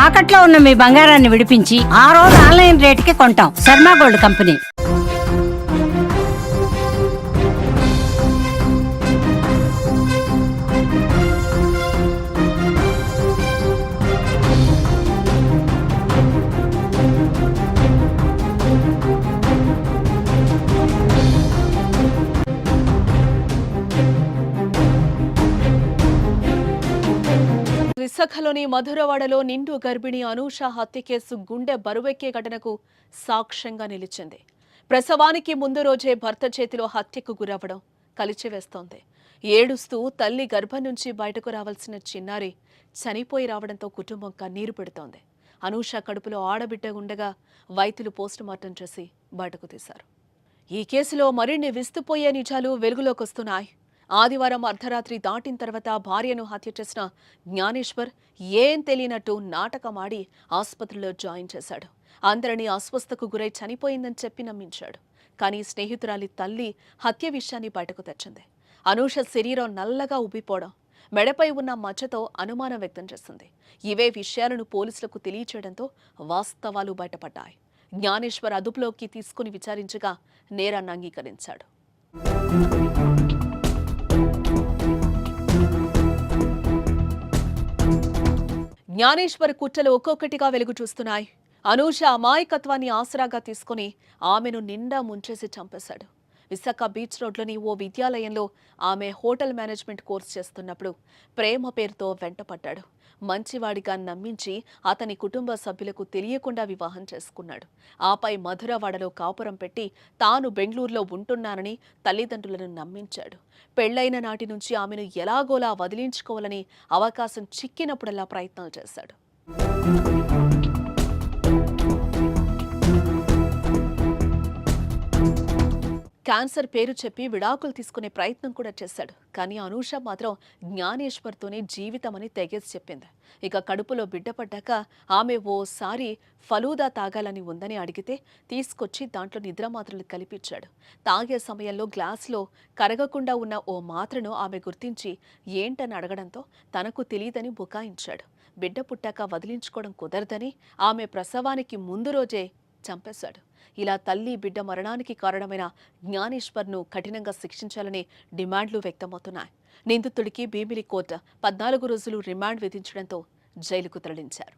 తాకట్లో ఉన్న మీ బంగారాన్ని విడిపించి ఆ రోజు ఆన్లైన్ రేటుకి కొంటాం. Sharma gold company. విశాఖలోని మధురవాడలో నిండు గర్భిణి అనూష హత్య కేసు గుండె బరువెక్కే ఘటనకు సాక్ష్యంగా నిలిచింది. ప్రసవానికి ముందు రోజే భర్త చేతిలో హత్యకు గురవ్వడం కలిచివేస్తోంది. ఏడుస్తూ తల్లి గర్భం నుంచి బయటకు రావాల్సిన చిన్నారి చనిపోయి రావడంతో కుటుంబం కన్నీరు పెడుతోంది. అనూష కడుపులో ఆడబిడ్డ ఉండగా వైద్యులు పోస్టుమార్టం చేసి బయటకు తీశారు. ఈ కేసులో మరిన్ని విస్తుపోయే నిజాలు వెలుగులోకొస్తున్నాయి. ఆదివారం అర్ధరాత్రి దాటిన తర్వాత భార్యను హత్య చేసిన జ్ఞానేశ్వర్ ఏం తెలియనట్టు నాటకమాడి ఆసుపత్రిలో జాయిన్ చేశాడు. అందరినీ అస్వస్థకు గురై చనిపోయిందని చెప్పి నమ్మించాడు. కానీ స్నేహితురాలి తల్లి హత్య విషయాన్ని బయటకు తెచ్చింది. అనూష శరీరం నల్లగా ఉబ్బిపోవడం, మెడపై ఉన్న మచ్చతో అనుమానం వ్యక్తం చేస్తుంది. ఇవే విషయాలను పోలీసులకు తెలియచేయడంతో వాస్తవాలు బయటపడ్డాయి. జ్ఞానేశ్వర్ అదుపులోకి తీసుకుని విచారించగా నేరాన్ని అంగీకరించాడు. జ్ఞానేశ్వర్ కుట్రలు ఒక్కొక్కటిగా వెలుగు చూస్తున్నాయి. అనూష అమాయకత్వాన్ని ఆసరాగా తీసుకుని ఆమెను నిండా ముంచేసి చంపేశాడు. విశాఖ బీచ్ రోడ్లోని ఓ విద్యాలయంలో ఆమె హోటల్ మేనేజ్మెంట్ కోర్సు చేస్తున్నప్పుడు ప్రేమ పేరుతో వెంటపడ్డాడు. మంచివాడిగా నమ్మించి అతని కుటుంబ సభ్యులకు తెలియకుండా వివాహం చేసుకున్నాడు. ఆపై మధురవాడలో కాపురం పెట్టి తాను బెంగళూరులో ఉంటున్నానని తల్లిదండ్రులను నమ్మించాడు. పెళ్లైన నాటి నుంచి ఆమెను ఎలాగోలా వదిలించుకోవాలని అవకాశం చిక్కినప్పుడల్లా ప్రయత్నాలు చేశాడు. క్యాన్సర్ పేరు చెప్పి విడాకులు తీసుకునే ప్రయత్నం కూడా చేశాడు. కానీ అనూష మాత్రం జ్ఞానేశ్వర్తోనే జీవితమని తెగేసి చెప్పింది. ఇక కడుపులో బిడ్డపడ్డాక ఆమె ఓసారి ఫలూదా తాగాలని ఉందని అడిగితే తీసుకొచ్చి దాంట్లో నిద్రమాత్రలు కలిపించాడు. తాగే సమయంలో గ్లాసులో కరగకుండా ఉన్న ఓ మాత్రను ఆమె గుర్తించి ఏంటని అడగడంతో తనకు తెలియదని బుకాయించాడు. బిడ్డ పుట్టాక వదిలించుకోవడం కుదరదని ఆమె ప్రసవానికి ముందు రోజే చంపేశాడు. ఇలా తల్లి బిడ్డ మరణానికి కారణమైన జ్ఞానేశ్వర్ను కఠినంగా శిక్షించాలని డిమాండ్లు వ్యక్తమవుతున్నాయి. నిందితుడికి భీమిలి కోర్టు 14 రోజులు రిమాండ్ విధించడంతో జైలుకు తరలించారు.